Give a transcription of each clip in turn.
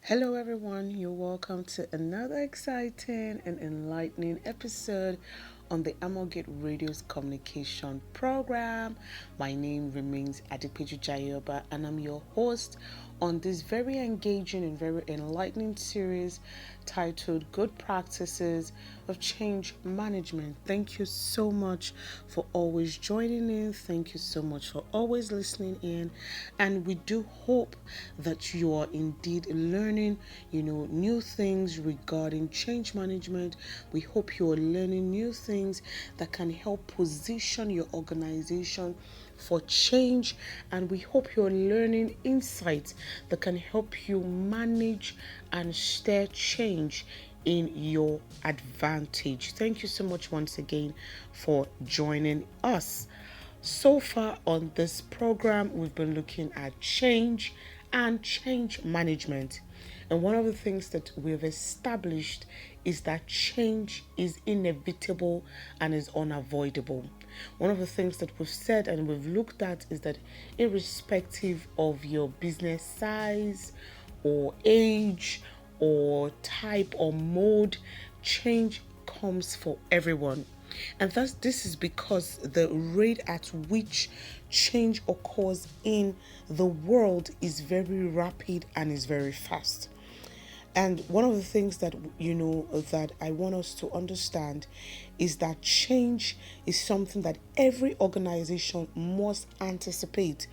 Hello, everyone. You're welcome to another exciting and enlightening episode on the Amogate Radio's communication program. My name remains Adepeju Jayoba, and I'm your host on this very engaging and very enlightening series titled Good Practices of Change Management. Thank you so much for always joining in. Thank you so much for always listening in. And we do hope that you are indeed learning, new things regarding change management. We hope you are learning new things that can help position your organization for change, and we hope you're learning insights that can help you manage and steer change in your advantage. Thank you so much once again for joining us. So far on this program, we've been looking at change and change management. And one of the things that we've established is that change is inevitable and is unavoidable. One of the things that we've said and we've looked at is that irrespective of your business size or age or type or mode, change comes for everyone. And thus, this is because the rate at which change occurs in the world is very rapid and is very fast. And one of the things that that I want us to understand is that change is something that every organization must anticipate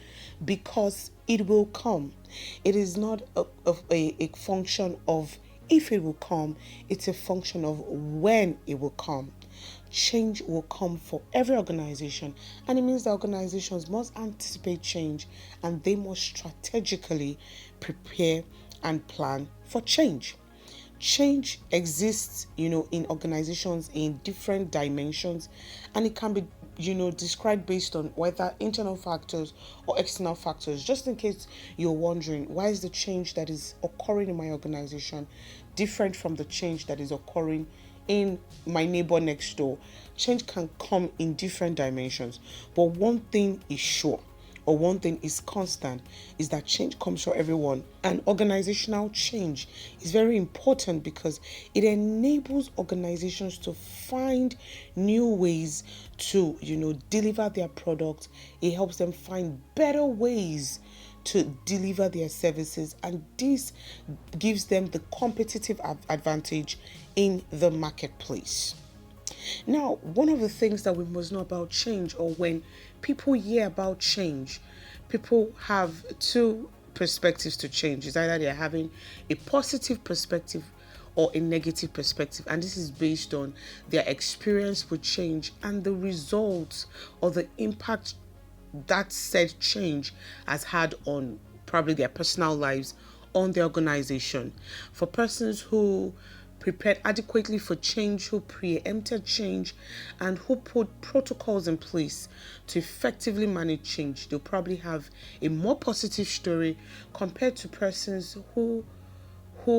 because it will come. It is not a function of if it will come, it's a function of when it will come. Change will come for every organization, and it means that organizations must anticipate change and they must strategically prepare and plan for change. Change exists, in organizations in different dimensions, and it can be, described based on whether internal factors or external factors. Just in case you're wondering, why is the change that is occurring in my organization different from the change that is occurring in my neighbor next door? Change can come in different dimensions, but one thing is sure, or one thing is constant, is that change comes for everyone. And organizational change is very important because it enables organizations to find new ways to, deliver their products. It helps them find better ways to deliver their services, and this gives them the competitive advantage in the marketplace. Now, one of the things that we must know about change, or when people hear about change, people have two perspectives to change. It's either they're having a positive perspective or a negative perspective, and this is based on their experience with change and the results or the impact that said change has had on probably their personal lives, on the organization. For persons who prepared adequately for change, who preempted change, and who put protocols in place to effectively manage change, they'll probably have a more positive story compared to persons who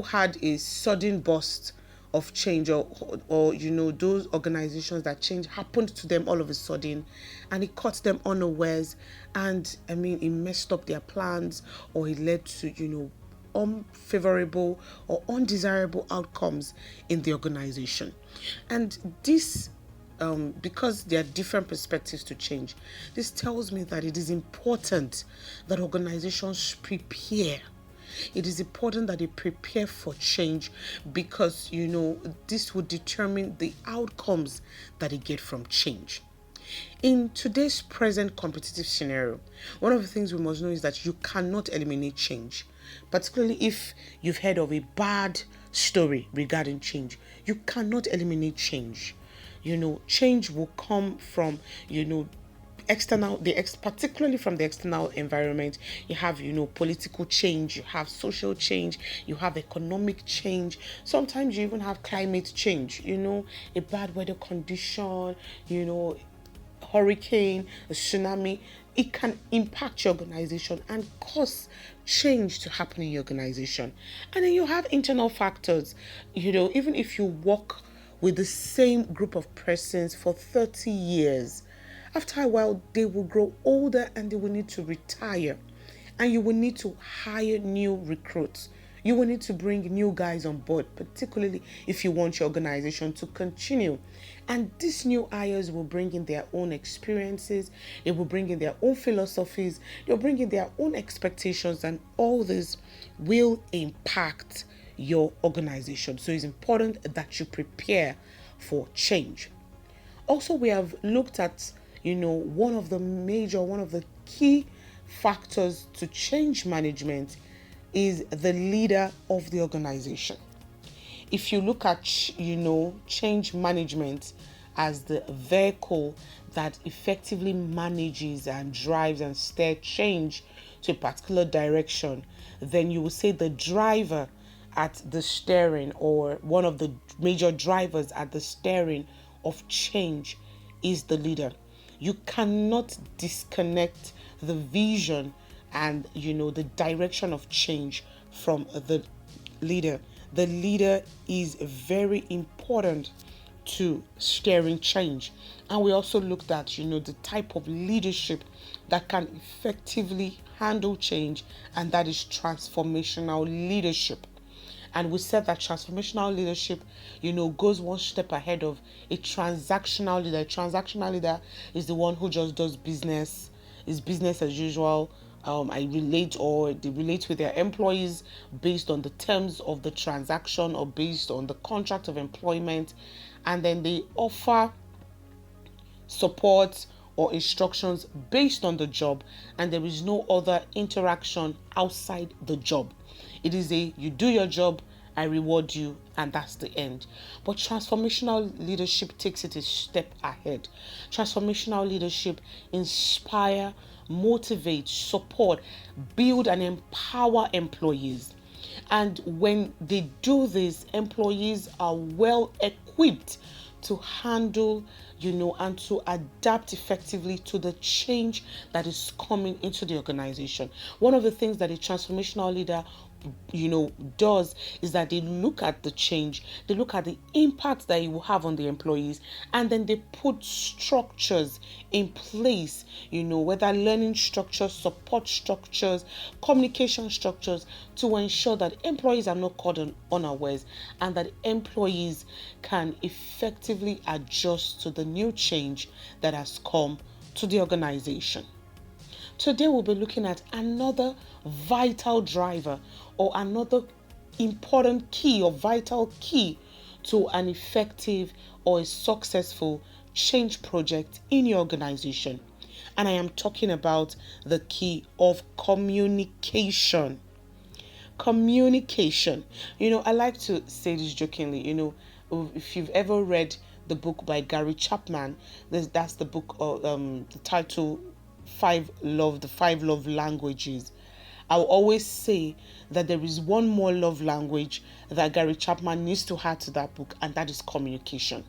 had a sudden burst of change, or those organizations that change happened to them all of a sudden and it caught them unawares, and it messed up their plans, or it led to unfavorable or undesirable outcomes in the organization. And this because there are different perspectives to change, this tells me that it is important that organizations prepare. It is important that they prepare for change because, this would determine the outcomes that they get from change. In today's present competitive scenario, one of the things we must know is that you cannot eliminate change, particularly if you've heard of a bad story regarding change. You cannot eliminate change. Change will come from, external, particularly from the external environment. You have political change, you have social change, you have economic change, sometimes you even have climate change, a bad weather condition, hurricane, a tsunami. It can impact your organization and cause change to happen in your organization. And then you have internal factors. Even if you work with the same group of persons for 30 years, after a while they will grow older and they will need to retire, and you will need to hire new recruits. You will need to bring new guys on board, particularly if you want your organization to continue. And these new hires will bring in their own experiences, they will bring in their own philosophies, they'll bring in their own expectations, and all this will impact your organization. So it's important that you prepare for change. Also, we have looked at, one of the key factors to change management is the leader of the organization. If you look at, change management as the vehicle that effectively manages and drives and steers change to a particular direction, then you will say the driver at the steering, or one of the major drivers at the steering of change, is the leader. You cannot disconnect the vision and the direction of change from the leader. The leader is very important to steering change. And we also looked at the type of leadership that can effectively handle change, and that is transformational leadership. And we said that transformational leadership, goes one step ahead of a transactional leader. A transactional leader is the one who just does business, is business as usual. They relate with their employees based on the terms of the transaction or based on the contract of employment. And then they offer support or instructions based on the job, and there is no other interaction outside the job. It is you do your job, I reward you, and that's the end. But transformational leadership takes it a step ahead. Transformational leadership inspire, motivate, support, build, and empower employees. And when they do this, employees are well equipped to handle, and to adapt effectively to the change that is coming into the organization. One of the things that a transformational leader does is that they look at the change, they look at the impact that it will have on the employees, and then they put structures in place, whether learning structures, support structures, communication structures, to ensure that employees are not caught unawares, and that employees can effectively adjust to the new change that has come to the organization. Today we'll be looking at another vital driver, or another important key or vital key to an effective or a successful change project in your organization. And I am talking about the key of communication. Communication. I like to say this jokingly, if you've ever read the book by Gary Chapman, that's the book, the title, the five love languages. I'll always say that there is one more love language that Gary Chapman needs to add to that book, and that is communication.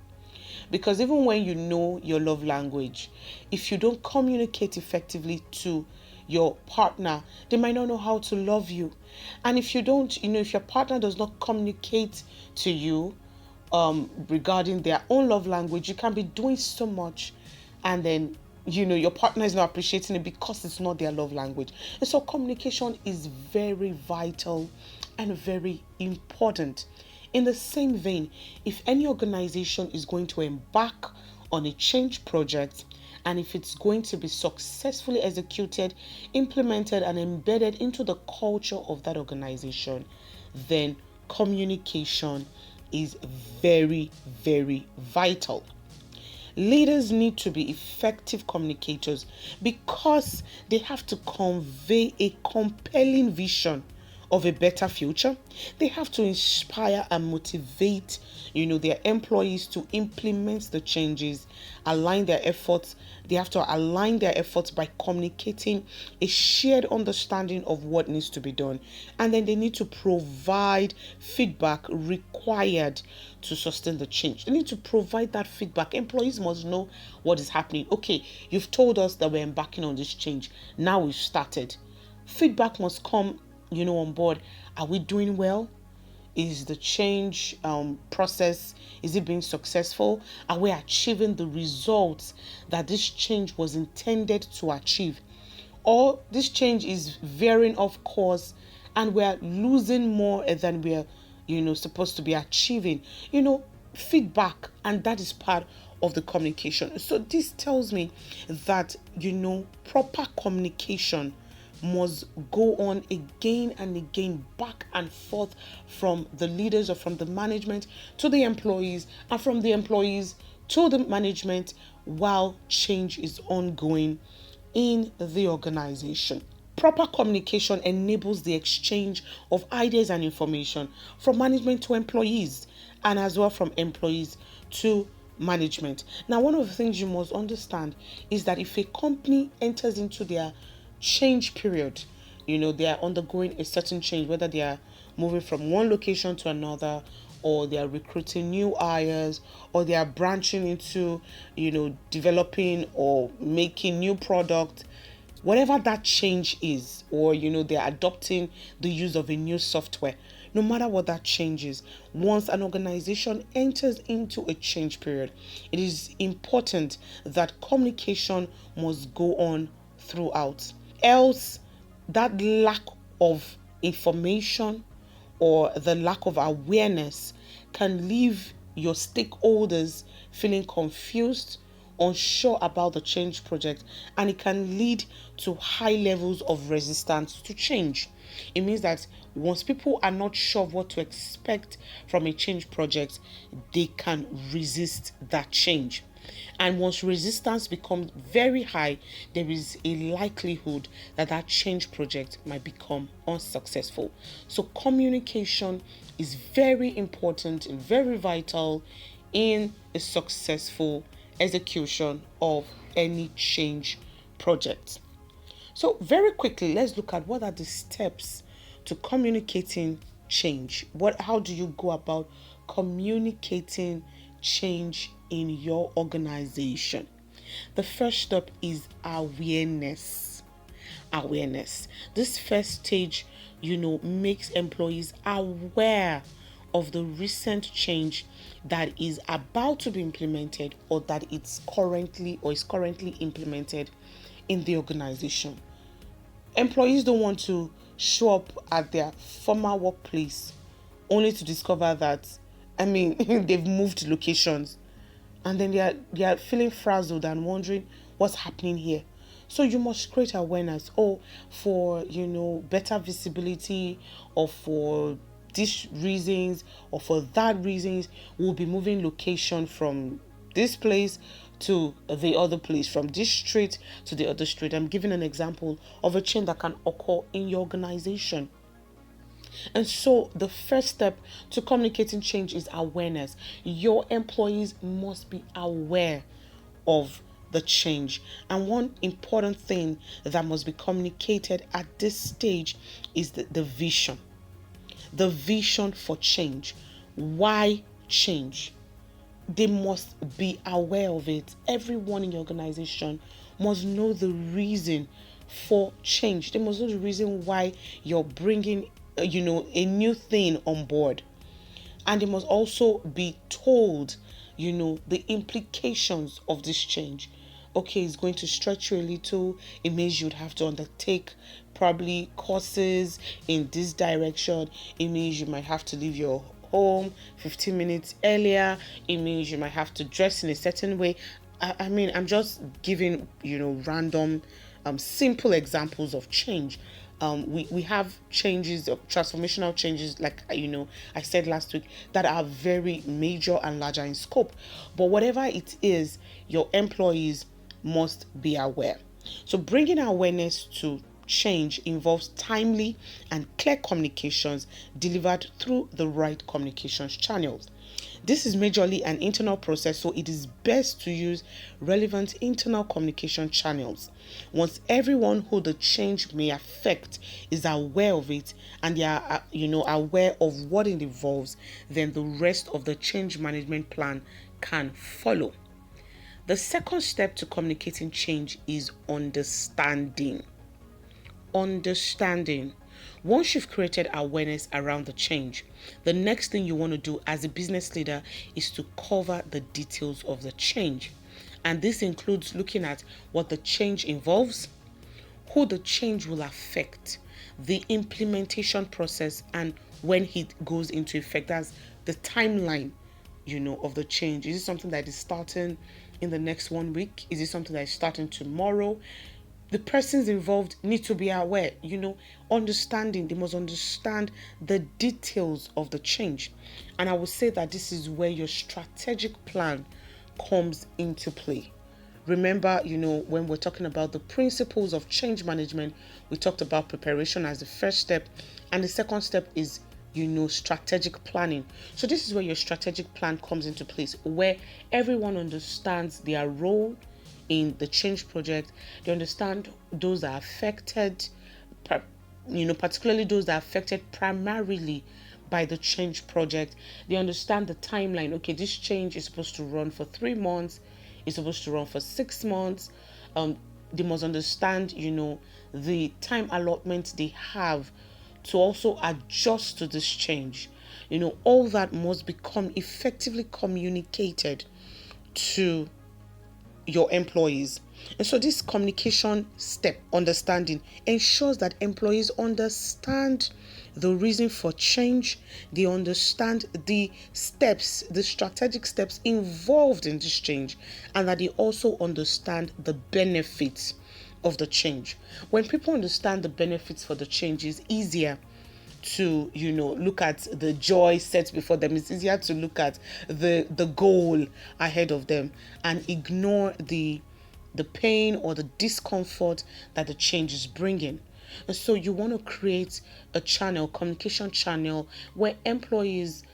Because even when you know your love language, if you don't communicate effectively to your partner, they might not know how to love you. And if you don't, if your partner does not communicate to you regarding their own love language, you can be doing so much, and then your partner is not appreciating it because it's not their love language. And so communication is very vital and very important. In the same vein, if any organization is going to embark on a change project, and if it's going to be successfully executed, implemented, and embedded into the culture of that organization, then communication is very, very vital. Leaders need to be effective communicators because they have to convey a compelling vision of a better future. They have to inspire and motivate, their employees to implement the changes, align their efforts. They have to align their efforts by communicating a shared understanding of what needs to be done. And then they need to provide feedback required to sustain the change. They need to provide that feedback. Employees must know what is happening. Okay, you've told us that we're embarking on this change. Now we've started. Feedback must come on board. Are we doing well? Is the change process, is it being successful? Are we achieving the results that this change was intended to achieve? Or this change is veering off course and we're losing more than we're, supposed to be achieving. Feedback, and that is part of the communication. So this tells me that proper communication must go on again and again, back and forth, from the leaders or from the management to the employees, and from the employees to the management, while change is ongoing in the organization. Proper communication enables the exchange of ideas and information from management to employees, and as well from employees to management. Now, one of the things you must understand is that if a company enters into their change period, they are undergoing a certain change, whether they are moving from one location to another, or they are recruiting new hires, or they are branching into, developing or making new product, whatever that change is, or they're adopting the use of a new software. No matter what that change is, once an organization enters into a change period, it is important that communication must go on throughout. Else, that lack of information or the lack of awareness can leave your stakeholders feeling confused, unsure about the change project, and it can lead to high levels of resistance to change. It means that once people are not sure of what to expect from a change project, they can resist that change. And once resistance becomes very high, there is a likelihood that that change project might become unsuccessful. So communication is very important and very vital in a successful execution of any change project. So very quickly, let's look at what are the steps to communicating change. How do you go about communicating change in your organization? The first step is awareness. Awareness. This first stage, makes employees aware of the recent change that is about to be implemented, or that is currently implemented in the organization. Employees don't want to show up at their former workplace only to discover that, they've moved locations, and then they are feeling frazzled and wondering what's happening here. So you must create awareness. For better visibility, or for these reasons, or for that reasons, we'll be moving location from this place to the other place, from this street to the other street. I'm giving an example of a change that can occur in your organization. And so the first step to communicating change is awareness. Your employees must be aware of the change. And one important thing that must be communicated at this stage is the vision. The vision for change. Why change? They must be aware of it. Everyone in your organization must know the reason for change. They must know the reason why you're bringing, a new thing on board. And they must also be told, the implications of this change. Okay, it's going to stretch you a little. It means you'd have to undertake probably courses in this direction. It means you might have to leave your home 15 minutes earlier. It means you might have to dress in a certain way. I'm just giving, random, simple examples of change. We have changes, of transformational changes, like I said last week, that are very major and larger in scope. But whatever it is, your employees must be aware. So bringing awareness to change involves timely and clear communications delivered through the right communications channels. This is majorly an internal process, so it is best to use relevant internal communication channels. Once everyone who the change may affect is aware of it, and they are aware of what it involves, then the rest of the change management plan can follow. The second step to communicating change is understanding. Understanding. Once you've created awareness around the change, the next thing you want to do as a business leader is to cover the details of the change. And this includes looking at what the change involves, who the change will affect, the implementation process and when it goes into effect. That's the timeline, of the change. Is it something that is starting in the next 1 week? Is it something that is starting tomorrow? The persons involved need to be aware, understanding. They must understand the details of the change. And I would say that this is where your strategic plan comes into play. Remember, when we're talking about the principles of change management, we talked about preparation as the first step, and the second step is strategic planning. So this is where your strategic plan comes into place, where everyone understands their role in the change project. They understand those that are affected, particularly those that are affected primarily by the change project. They understand the timeline. Okay, this change is supposed to run for 3 months, it's supposed to run for 6 months. They must understand, the time allotment they have to also adjust to this change. All that must become effectively communicated to your employees. And so this communication step, understanding, ensures that employees understand the reason for change. They understand the steps, the strategic steps involved in this change, and that they also understand the benefits of the change. When people understand the benefits for the change, it's easier to look at the joy set before them. It's easier to look at the goal ahead of them and ignore the pain or the discomfort that the change is bringing. And so you want to create a communication channel, where employees,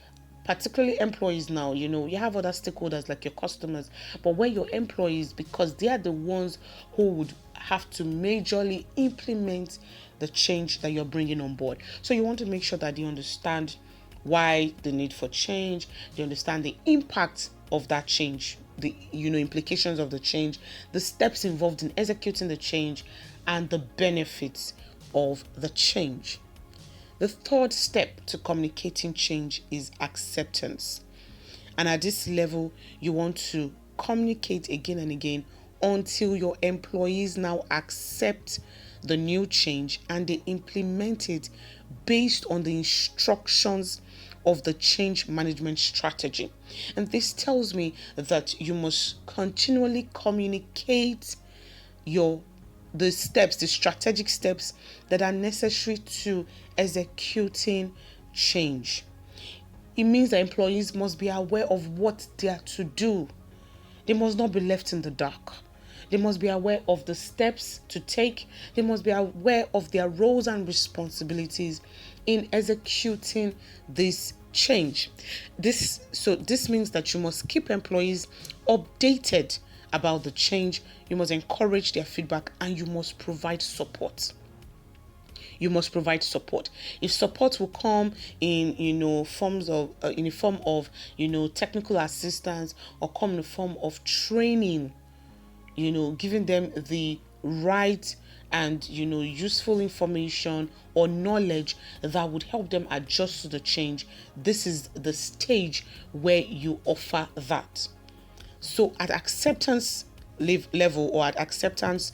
particularly employees now, you have other stakeholders like your customers, but where your employees, because they are the ones who would have to majorly implement the change that you're bringing on board. So you want to make sure that they understand why the need for change, they understand the impact of that change, the implications of the change, the steps involved in executing the change, and the benefits of the change. The third step to communicating change is acceptance. And at this level, you want to communicate again and again until your employees now accept the new change and they implement it based on the instructions of the change management strategy. And this tells me that you must continually communicate the strategic steps that are necessary to executing change. It means that employees must be aware of what they are to do. They must not be left in the dark. They must be aware of the steps to take. They must be aware of their roles and responsibilities in executing this change. This means that you must keep employees updated about the change. You must encourage their feedback, and you must provide support. If support will come in forms of in the form of technical assistance, or come in the form of training, giving them the right and useful information or knowledge that would help them adjust to the change, this is the stage where you offer that. So at acceptance level, or at acceptance,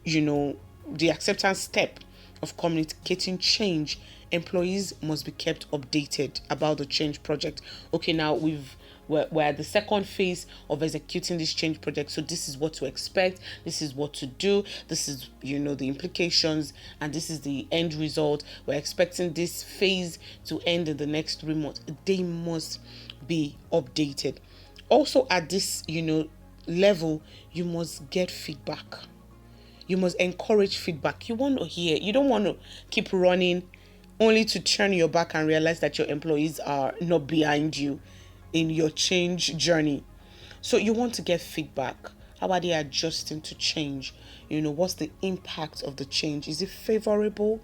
the acceptance step of communicating change, employees must be kept updated about the change project. Okay, now we're at the second phase of executing this change project. So this is what to expect. This is what to do. This is, the implications, and this is the end result. We're expecting this phase to end in the next 3 months. They must be updated. Also at this, level, you must get feedback. You must encourage feedback. You want to hear. You don't want to keep running only to turn your back and realize that your employees are not behind you in your change journey. So you want to get feedback. How are they adjusting to change? What's the impact of the change? Is it favorable?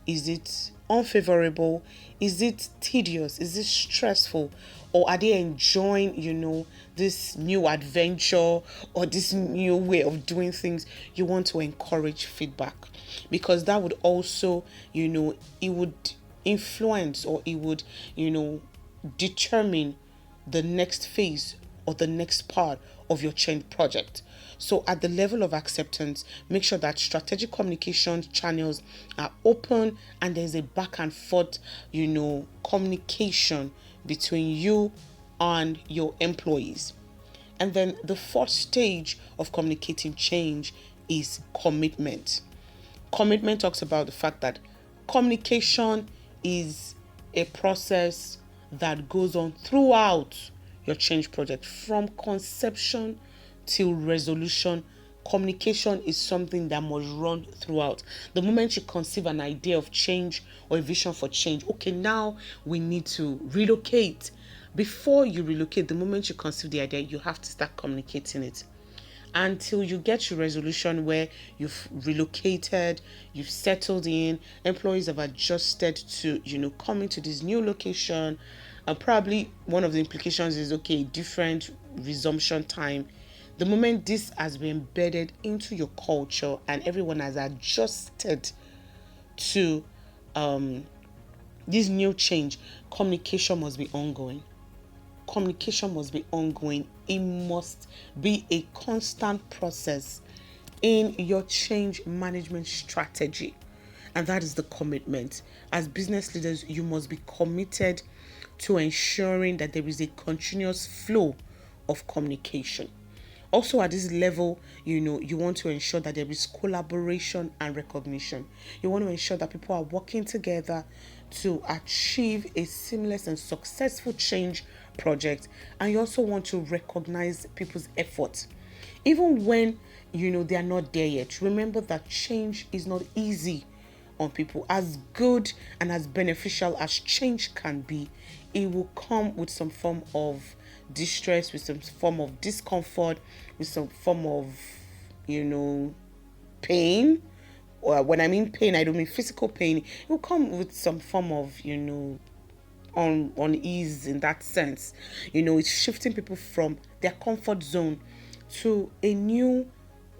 Is it unfavorable? Is it tedious? Is it stressful? Or are they enjoying, this new adventure or this new way of doing things? You want to encourage feedback, because that would also, it would influence, or it would, determine the next phase or the next part of your change project. So at the level of acceptance, make sure that strategic communication channels are open and there's a back and forth, communication between you and your employees. And then the fourth stage of communicating change is commitment. Commitment talks about the fact that communication is a process that goes on throughout your change project, from conception till resolution. Communication is something that must run throughout. The moment you conceive an idea of change or a vision for change, okay, now we need to relocate. Before you relocate, the moment you conceive the idea, you have to start communicating it until you get to resolution where you've relocated, you've settled in, employees have adjusted to, coming to this new location. And probably one of the implications is, okay, different resumption time. The moment this has been embedded into your culture and everyone has adjusted to this new change, communication must be ongoing. Communication must be ongoing. It must be a constant process in your change management strategy. And that is the commitment. As business leaders, you must be committed to ensuring that there is a continuous flow of communication. Also at this level, you want to ensure that there is collaboration and recognition. You want to ensure that people are working together to achieve a seamless and successful change project. And you also want to recognize people's efforts. Even when, they are not there yet. Remember that change is not easy on people. As good and as beneficial as change can be, it will come with some form of distress, with some form of discomfort, with some form of, pain. Or when I mean pain, I don't mean physical pain. It will come with some form of, unease in that sense. It's shifting people from their comfort zone to a new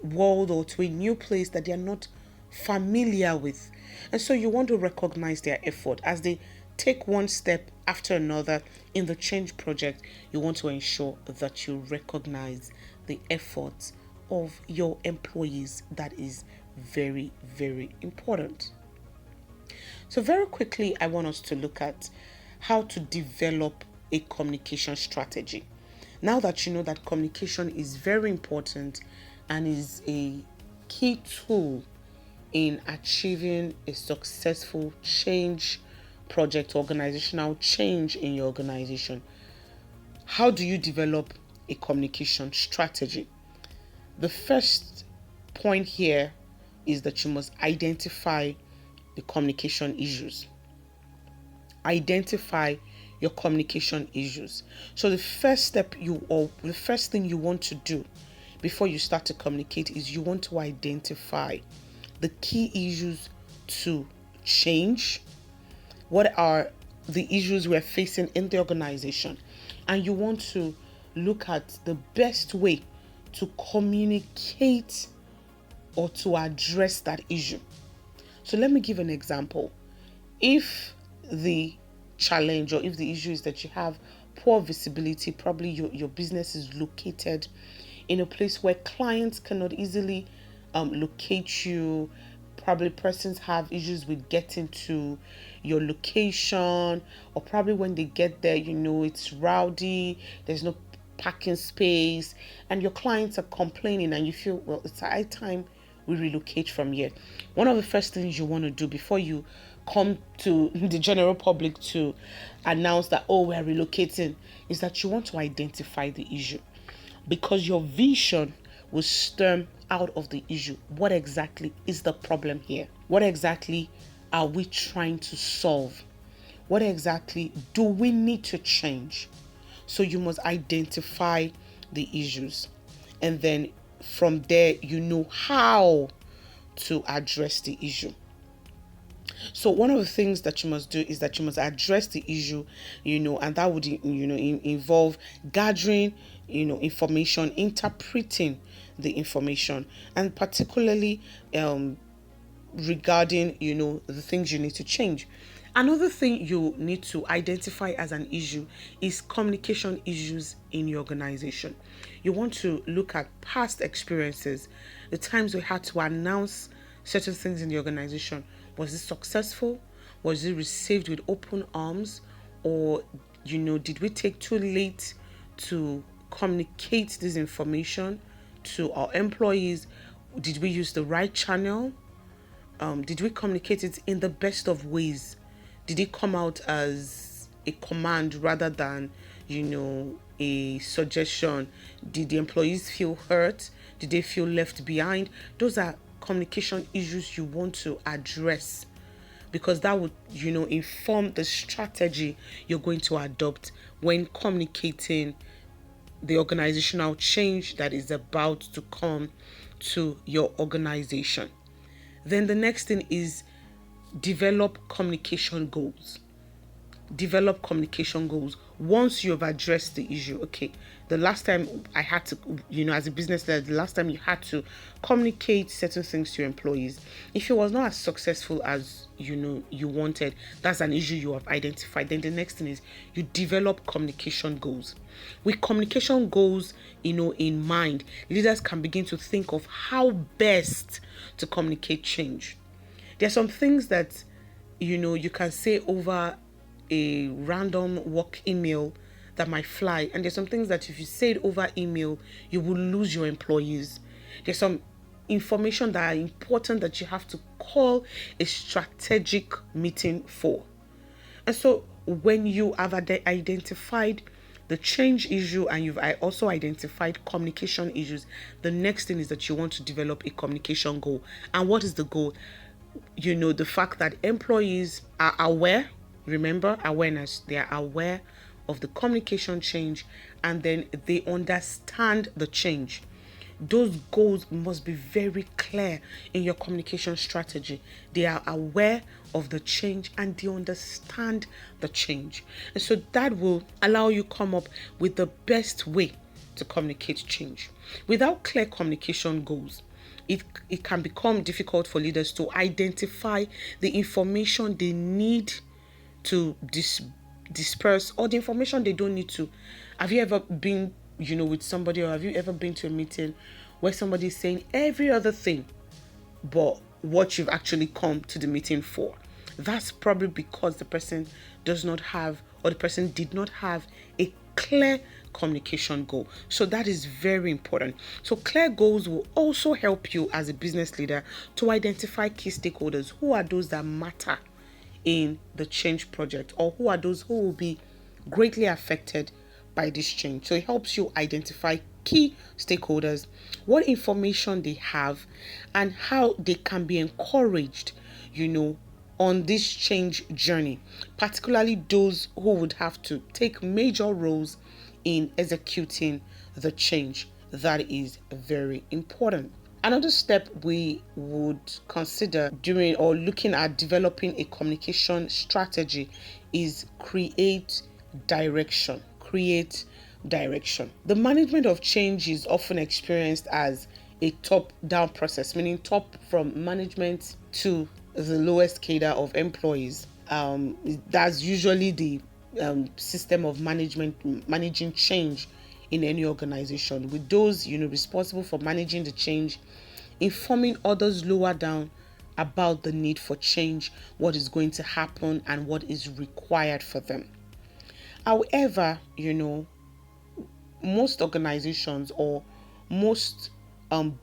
world or to a new place that they are not familiar with. And so you want to recognize their effort as they take one step after another in the change project. You want to ensure that you recognize the efforts of your employees. That is very, very important. So very quickly, I want us to look at how to develop a communication strategy. Now that you know that communication is very important and is a key tool in achieving a successful change project, organizational change in your organization, how do you develop a communication strategy? The first point here is that you must identify the communication issues. Identify your communication issues. So the first thing you want to do before you start to communicate is you want to identify the key issues to change. What are the issues we're facing in the organization? And you want to look at the best way to communicate or to address that issue. So let me give an example. If the challenge or if the issue is that you have poor visibility, probably your business is located in a place where clients cannot easily locate you. Probably persons have issues with getting to your location, or probably when they get there, it's rowdy, there's no parking space, and your clients are complaining, and you feel, well, it's high time we relocate from here. One of the first things you want to do before you come to the general public to announce that, oh, we're relocating, is that you want to identify the issue, because your vision will stem out of the issue. What exactly is the problem here? What exactly are we trying to solve? What exactly do we need to change? So you must identify the issues, and then from there you know how to address the issue. So one of the things that you must do is that you must address the issue, and that would involve gathering information, interpreting the information, and particularly regarding the things you need to change. Another thing you need to identify as an issue is communication issues in your organization. You want to look at past experiences, the times we had to announce certain things in the organization. Was it successful? Was it received with open arms? Or, did we take too late to communicate this information to our employees? Did we use the right channel? Did we communicate it in the best of ways? Did it come out as a command rather than, a suggestion? Did the employees feel hurt? Did they feel left behind? Those are communication issues you want to address, because that would, inform the strategy you're going to adopt when communicating the organizational change that is about to come to your organization. Then the next thing is develop communication goals. Develop communication goals once you've addressed the issue. Okay, the last time I had to, as a business leader, the last time you had to communicate certain things to your employees, if it was not as successful as you wanted, that's an issue you have identified. Then the next thing is you develop communication goals. With communication goals in mind, leaders can begin to think of how best to communicate change. There are some things that you can say over a random work email that might fly, and there's some things that if you say it over email, you will lose your employees. There's some information that are important that you have to call a strategic meeting for. And so when you have identified the change issue and you've also identified communication issues, the next thing is that you want to develop a communication goal. And what is the goal? The fact that employees are aware. Remember, awareness. They are aware of the communication change, and then they understand the change. Those goals must be very clear in your communication strategy. They are aware of the change and they understand the change. And so that will allow you come up with the best way to communicate change. Without clear communication goals, it can become difficult for leaders to identify the information they need to disperse, or the information they don't need to. Have you ever been, with somebody, or have you ever been to a meeting where somebody is saying every other thing but what you've actually come to the meeting for? That's probably because the person does not have, or the person did not have, a clear communication goal. So that is very important. So clear goals will also help you as a business leader to identify key stakeholders. Who are those that matter in the change project, or who are those who will be greatly affected by this change? So it helps you identify key stakeholders, what information they have, and how they can be encouraged, on this change journey, particularly those who would have to take major roles in executing the change. That is very important. Another step we would consider doing or looking at developing a communication strategy is create direction. Create direction. The management of change is often experienced as a top-down process, meaning top from management to the lowest cadre of employees. That's usually the system of managing change in any organization, with those responsible for managing the change informing others lower down about the need for change, what is going to happen, and what is required for them. However, most organizations or most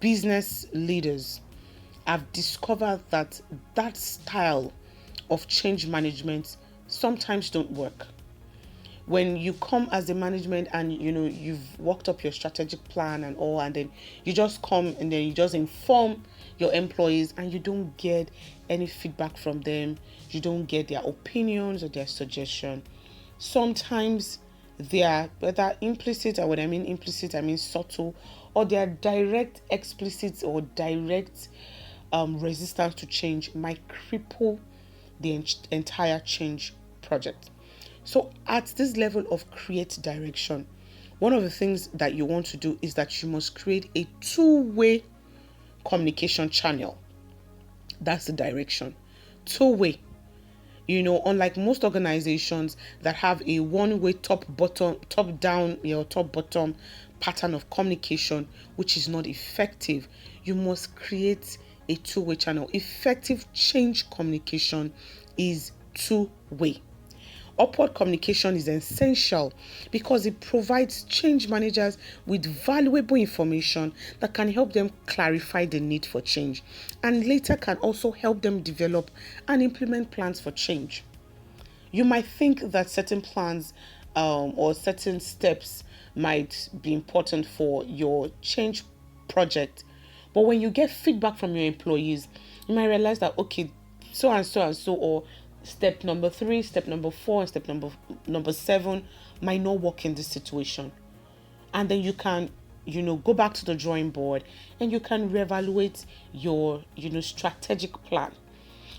business leaders have discovered that style of change management sometimes don't work. When you come as a management and you've worked up your strategic plan and all, and then you just come and then you just inform your employees and you don't get any feedback from them, you don't get their opinions or their suggestion. Sometimes they are whether implicit, or when I mean implicit I mean subtle, or they are direct, explicit, or direct resistance to change might cripple the entire change project. So at this level of create direction, one of the things that you want to do is that you must create a two-way communication channel. That's the direction. Two-way. Unlike most organizations that have a one-way top down, top bottom pattern of communication, which is not effective, you must create a two-way channel. Effective change communication is two-way. Upward communication is essential because it provides change managers with valuable information that can help them clarify the need for change and later can also help them develop and implement plans for change. You might think that certain plans or certain steps might be important for your change project, but when you get feedback from your employees, you might realize that, okay, so and so and so, or step number 3, step number 4, and step number 7 might not work in this situation. And then you can, go back to the drawing board and you can reevaluate your, strategic plan.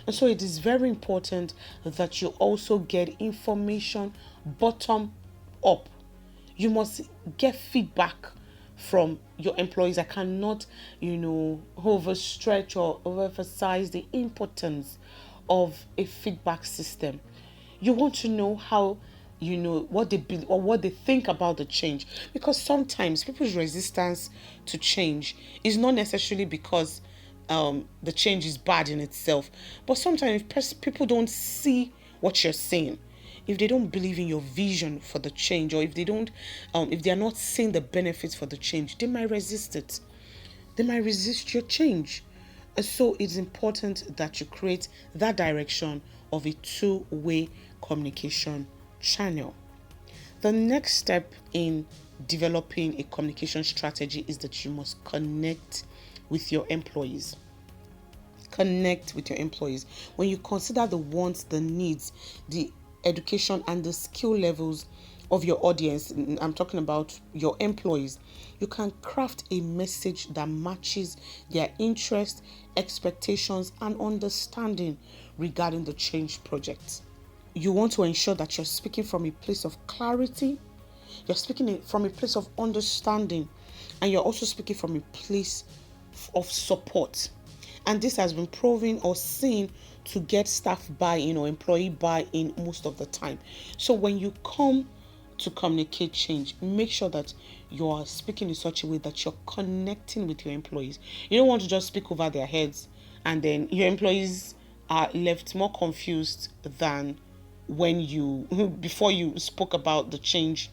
And so it is very important that you also get information bottom up. You must get feedback from your employees. I cannot, overstretch or overemphasize the importance of a feedback system. You want to know how, what they believe or what they think about the change, because sometimes people's resistance to change is not necessarily because the change is bad in itself, but sometimes people don't see what you're saying, if they don't believe in your vision for the change, or if they don't, if they are not seeing the benefits for the change, they might resist it. They might resist your change. So it's important that you create that direction of a two-way communication channel. The next step in developing a communication strategy is that you must connect with your employees. Connect with your employees. When you consider the wants, the needs, the education, and the skill levels of your audience, I'm talking about your employees, you can craft a message that matches their interests, expectations, and understanding regarding the change project. You want to ensure that you're speaking from a place of clarity, you're speaking from a place of understanding, and you're also speaking from a place of support. And this has been proven or seen to get staff buy-in or employee buy-in most of the time. So when you come to communicate change, make sure that you are speaking in such a way that you're connecting with your employees. You don't want to just speak over their heads and then your employees are left more confused than when before you spoke about the change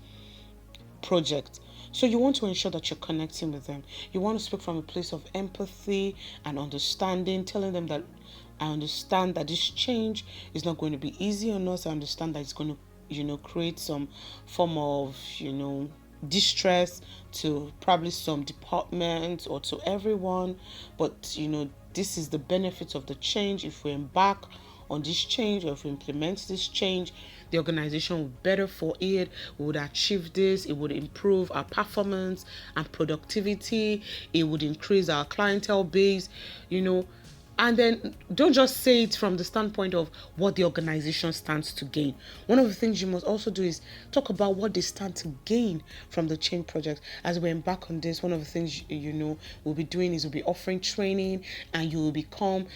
project. So you want to ensure that you're connecting with them. You want to speak from a place of empathy and understanding, telling them that I understand that this change is not going to be easy on us. I understand that it's going to, create some form of, distress to probably some departments or to everyone. But, this is the benefit of the change. If we embark on this change, or if we implement this change, the organization will be better for it. We would achieve this. It would improve our performance and productivity. It would increase our clientele base, And then don't just say it from the standpoint of what the organization stands to gain. One of the things you must also do is talk about what they stand to gain from the change project. As we embark on this, one of the things we'll be doing is we'll be offering training, and you will become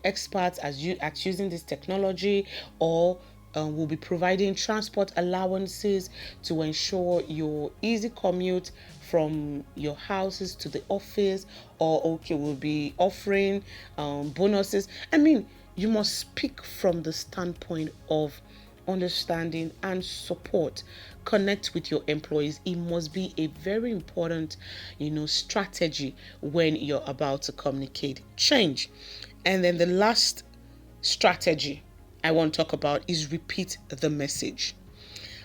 experts at using this technology, or we'll be providing transport allowances to ensure your easy commute from your houses to the office, or we'll be offering bonuses. You must speak from the standpoint of understanding and support. Connect with your employees. It must be a very important strategy when you're about to communicate change. And then the last strategy I want to talk about is repeat the message.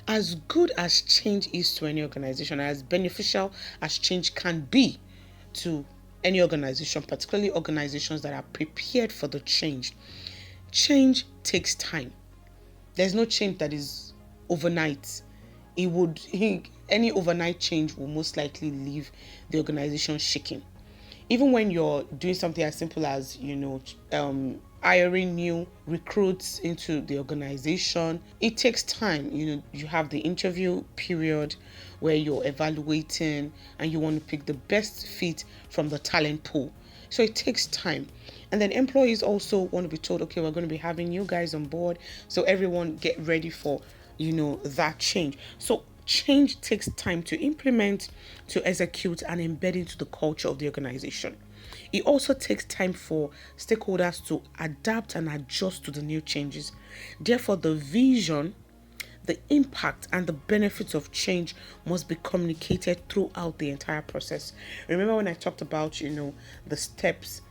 As good as change is to any organization, as beneficial as change can be to any organization, particularly organizations that are prepared for the change, change takes time. There's no change that is overnight. Any overnight change will most likely leave the organization shaking. Even when you're doing something as simple as hiring new recruits into the organization, it takes time. You have the interview period where you're evaluating and you want to pick the best fit from the talent pool. So it takes time. And then employees also want to be told, okay, we're going to be having you guys on board. So everyone get ready for, that change. So change takes time to implement, to execute, and embed into the culture of the organization. It also takes time for stakeholders to adapt and adjust to the new changes. Therefore, the vision, the impact, and the benefits of change must be communicated throughout the entire process. Remember when I talked about, the steps,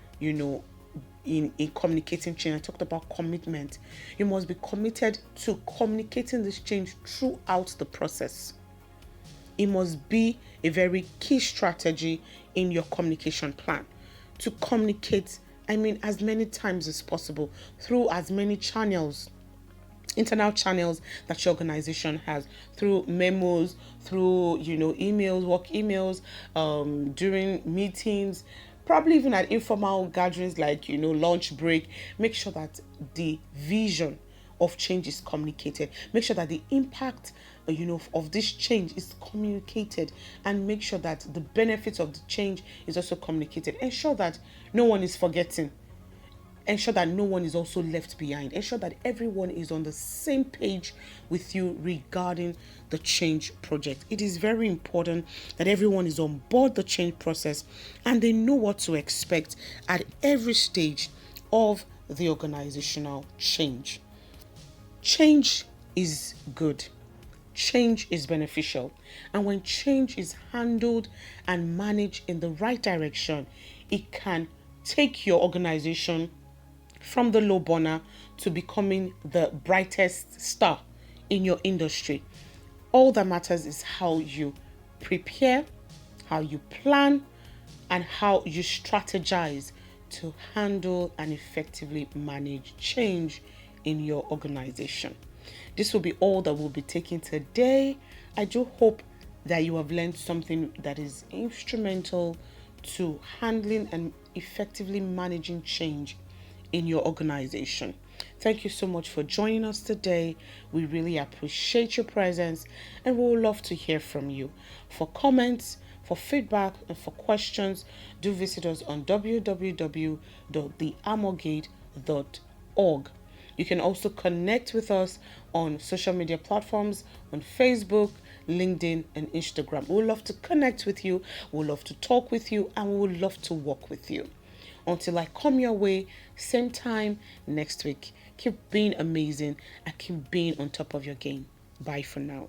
in communicating change, I talked about commitment. You must be committed to communicating this change throughout the process. It must be a very key strategy in your communication plan to communicate, as many times as possible through as many channels, internal channels that your organization has, through memos, through emails, work emails, during meetings, probably even at informal gatherings like lunch break. Make sure that the vision of change is communicated. Make sure that the impact of this change is communicated, and make sure that the benefits of the change is also communicated. Ensure that no one is forgetting. Ensure that no one is also left behind. Ensure that everyone is on the same page with you regarding the change project. It is very important that everyone is on board the change process and they know what to expect at every stage of the organizational change. Change is good. Change is beneficial. And when change is handled and managed in the right direction, it can take your organization from the low burner to becoming the brightest star in your industry. All that matters is how you prepare, how you plan, and how you strategize to handle and effectively manage change in your organization. This will be all that we'll be taking today. I do hope that you have learned something that is instrumental to handling and effectively managing change in your organization. Thank you so much for joining us today. We really appreciate your presence and we would love to hear from you. For comments, for feedback, and for questions, do visit us on www.theamogate.org. You can also connect with us on social media platforms on Facebook, LinkedIn, and Instagram. We would love to connect with you, we would love to talk with you, and we would love to work with you. Until I come your way, same time next week. Keep being amazing and keep being on top of your game. Bye for now.